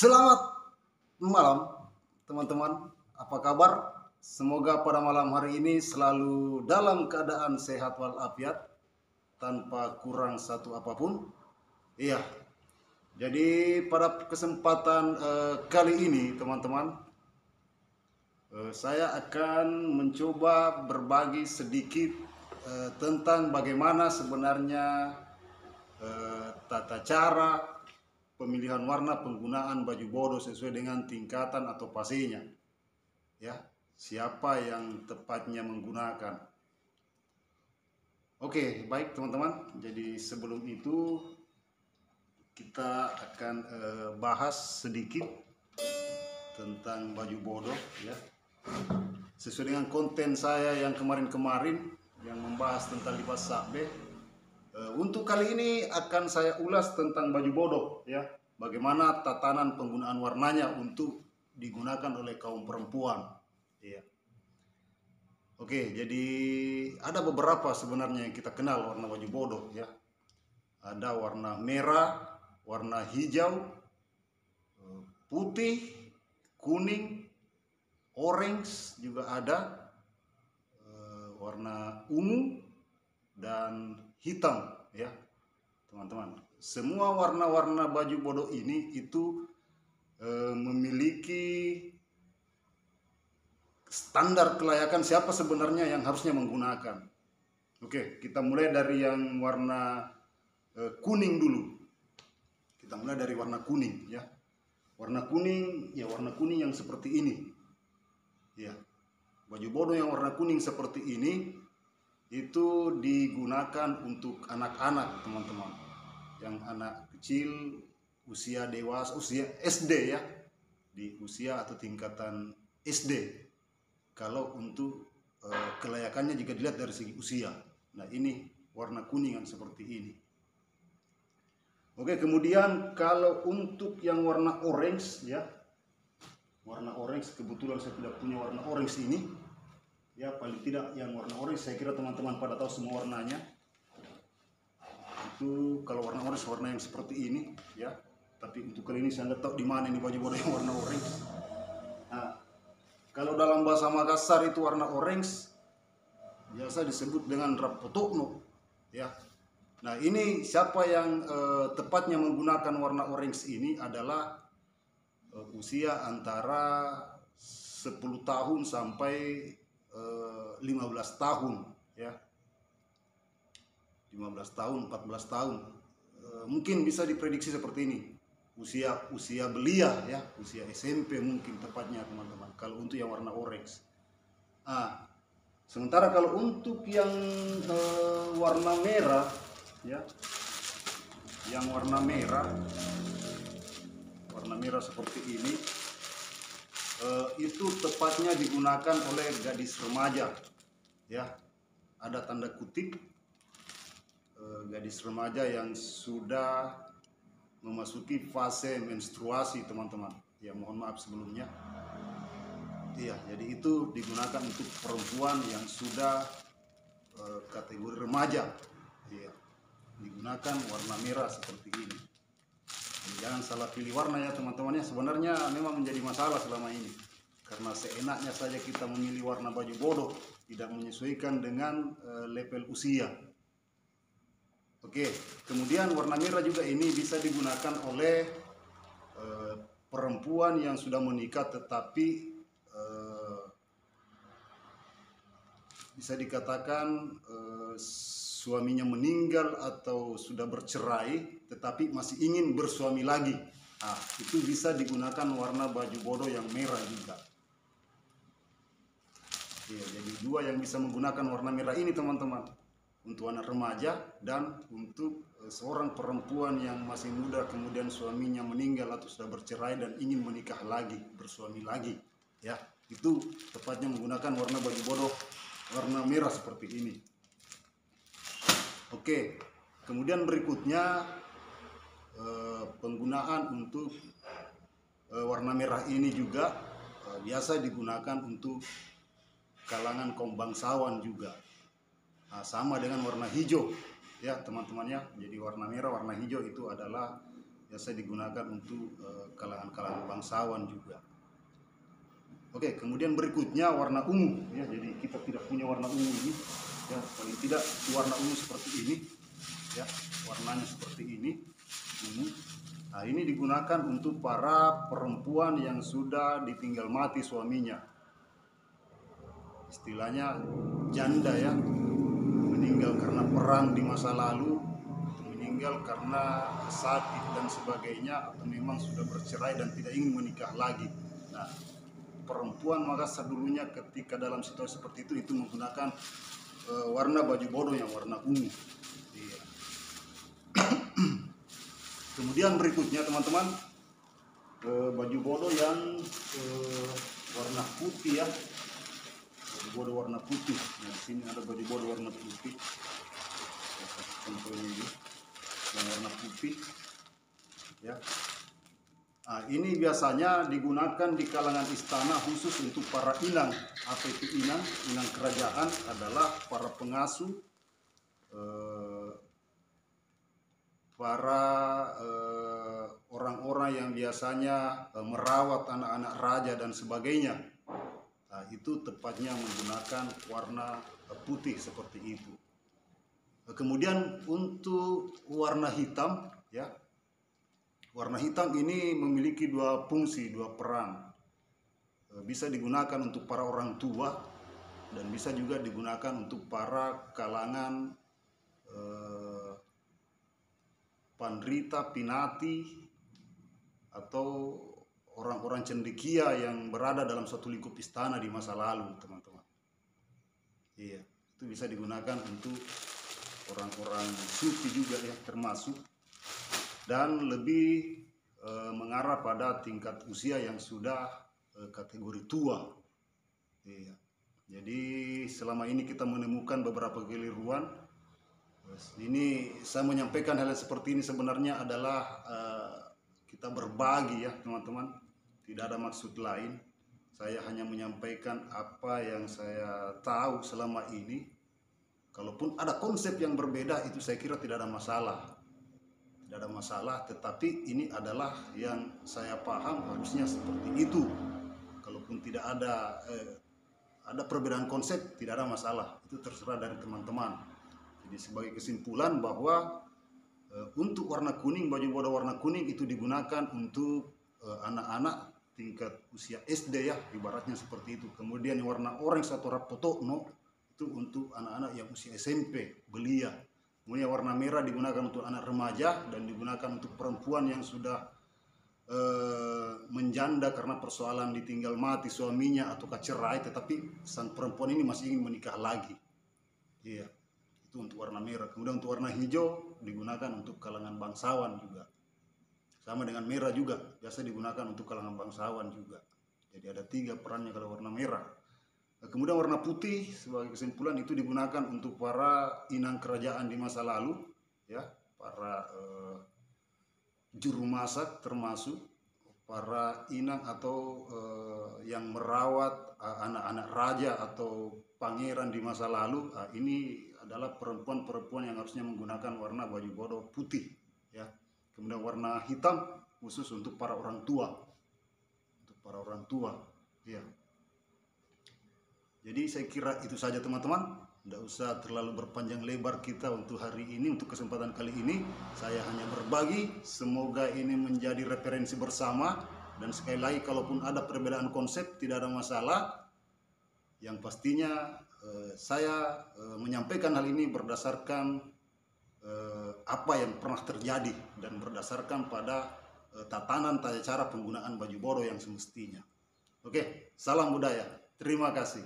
Selamat malam teman-teman, apa kabar? Semoga pada malam hari ini selalu dalam keadaan sehat walafiat tanpa kurang satu apapun. Iya, jadi pada kesempatan kali ini teman-teman, saya akan mencoba berbagi sedikit tentang bagaimana sebenarnya tata cara pemilihan warna penggunaan baju bodo sesuai dengan tingkatan atau fasenya. Ya, siapa yang tepatnya menggunakan. Oke, baik teman-teman. Jadi sebelum itu kita akan bahas sedikit tentang baju bodo ya. Sesuai dengan konten saya yang kemarin-kemarin yang membahas tentang lipas sakbe. Untuk kali ini akan saya ulas tentang baju bodo ya, bagaimana tatanan penggunaan warnanya untuk digunakan oleh kaum perempuan ya. Oke, jadi ada beberapa sebenarnya yang kita kenal warna baju bodo ya. Ada warna merah, warna hijau, putih, kuning, orange juga ada, warna ungu dan hitam ya teman-teman. Semua warna-warna baju bodo ini itu memiliki standar kelayakan siapa sebenarnya yang harusnya menggunakan. Oke, kita mulai dari yang warna kuning dulu. Kita mulai dari warna kuning ya. Warna kuning ya, warna kuning yang seperti ini ya. Baju bodo yang warna kuning seperti ini itu digunakan untuk anak-anak teman-teman, yang anak kecil, usia dewasa, usia SD ya, di usia atau tingkatan SD. Kalau untuk kelayakannya jika dilihat dari segi usia. Nah ini warna kuning yang seperti ini. Oke, kemudian kalau untuk yang warna orange ya, warna orange, kebetulan saya tidak punya warna orange ini ya, paling tidak yang warna orange saya kira teman-teman pada tahu semua warnanya. Itu kalau warna orange warna yang seperti ini ya, tapi untuk kali ini saya nggak tahu di mana ini baju bodo yang warna orange. Nah, kalau dalam bahasa Makassar itu warna orange biasa disebut dengan rapotokno ya. Nah ini siapa yang tepatnya menggunakan warna orange ini adalah usia antara 10 tahun sampai 15 tahun ya, 15 tahun, 14 tahun, mungkin bisa diprediksi seperti ini, usia belia ya, usia SMP mungkin tepatnya teman-teman kalau untuk yang warna orange. Sementara kalau untuk yang warna merah ya, yang warna merah seperti ini, itu tepatnya digunakan oleh gadis remaja ya. Ada tanda kutip gadis remaja yang sudah memasuki fase menstruasi teman-teman ya, mohon maaf sebelumnya. Iya, jadi itu digunakan untuk perempuan yang sudah kategori remaja ya, digunakan warna merah seperti ini. Jangan salah pilih warna ya teman-teman ya. Sebenarnya memang menjadi masalah selama ini karena seenaknya saja kita memilih warna baju bodo, tidak menyesuaikan dengan level usia. Oke, kemudian warna merah juga ini bisa digunakan oleh perempuan yang sudah menikah tetapi bisa dikatakan suaminya meninggal atau sudah bercerai tetapi masih ingin bersuami lagi. Itu bisa digunakan warna baju bodo yang merah juga ya. Jadi dua yang bisa menggunakan warna merah ini teman-teman, untuk anak remaja dan untuk seorang perempuan yang masih muda kemudian suaminya meninggal atau sudah bercerai dan ingin menikah lagi, bersuami lagi ya. Itu tepatnya menggunakan warna baju bodo warna merah seperti ini. Oke, kemudian berikutnya penggunaan untuk warna merah ini juga biasa digunakan untuk kalangan kaum bangsawan juga. Sama dengan warna hijau ya teman-teman ya. Jadi warna merah, warna hijau itu adalah biasa digunakan untuk kalangan-kalangan bangsawan juga. Oke, kemudian berikutnya warna ungu ya. Jadi kita tidak punya warna ungu ini ya, paling tidak warna ungu seperti ini ya, warnanya seperti ini ungu. Nah, ini digunakan untuk para perempuan yang sudah ditinggal mati suaminya, istilahnya janda ya, meninggal karena perang di masa lalu, meninggal karena sakit dan sebagainya, atau memang sudah bercerai dan tidak ingin menikah lagi. Nah, perempuan maka dulunya ketika dalam situasi seperti itu menggunakan warna baju bodoh yang warna ungu. Iya. Kemudian berikutnya teman-teman, baju bodoh yang warna putih ya, baju bodoh warna putih. Nah, sini ada baju bodoh warna putih. Contohnya ini yang warna putih ya. Nah, ini biasanya digunakan di kalangan istana khusus untuk para inang. Apa itu inang? Inang kerajaan adalah para pengasuh, para orang-orang yang biasanya merawat anak-anak raja dan sebagainya. Nah, itu tepatnya menggunakan warna putih seperti itu. Kemudian untuk warna hitam ya. Warna hitam ini memiliki dua fungsi, dua peran. Bisa digunakan untuk para orang tua dan bisa juga digunakan untuk para kalangan pandrita, pinati, atau orang-orang cendekia yang berada dalam suatu lingkup istana di masa lalu, teman-teman. Iya, itu bisa digunakan untuk orang-orang sufi juga ya, termasuk, dan lebih mengarah pada tingkat usia yang sudah kategori tua. Iya. Jadi selama ini kita menemukan beberapa keliruan. Ini saya menyampaikan hal seperti ini sebenarnya adalah kita berbagi ya teman-teman. Tidak ada maksud lain. Saya hanya menyampaikan apa yang saya tahu selama ini. Kalaupun ada konsep yang berbeda, itu saya kira tidak ada masalah. Tidak ada masalah, tetapi ini adalah yang saya paham harusnya seperti itu. Kalaupun tidak ada perbedaan konsep, tidak ada masalah. Itu terserah dari teman-teman. Jadi sebagai kesimpulan bahwa untuk warna kuning, baju bodoh warna kuning itu digunakan untuk anak-anak tingkat usia SD ya, ibaratnya seperti itu. Kemudian yang warna orange atau rapotokno itu untuk anak-anak yang usia SMP, belia. Kemudian warna merah digunakan untuk anak remaja dan digunakan untuk perempuan yang sudah menjanda karena persoalan ditinggal mati suaminya atau cerai, tetapi sang perempuan ini masih ingin menikah lagi. Iya, itu untuk warna merah. Kemudian untuk warna hijau digunakan untuk kalangan bangsawan juga. Sama dengan merah juga, biasa digunakan untuk kalangan bangsawan juga. Jadi ada 3 perannya kalau warna merah. Kemudian warna putih sebagai kesimpulan itu digunakan untuk para inang kerajaan di masa lalu ya, para juru masak, termasuk para inang atau yang merawat anak-anak raja atau pangeran di masa lalu. Ini adalah perempuan-perempuan yang harusnya menggunakan warna baju bodoh putih ya. Kemudian warna hitam khusus untuk para orang tua, ya. Jadi saya kira itu saja teman-teman. Tidak usah terlalu berpanjang lebar kita untuk hari ini, untuk kesempatan kali ini. Saya hanya berbagi, semoga ini menjadi referensi bersama. Dan sekali lagi, kalaupun ada perbedaan konsep, tidak ada masalah. Yang pastinya saya menyampaikan hal ini berdasarkan apa yang pernah terjadi dan berdasarkan pada tatanan tata cara penggunaan baju bodoh yang semestinya. Oke, salam budaya. Terima kasih.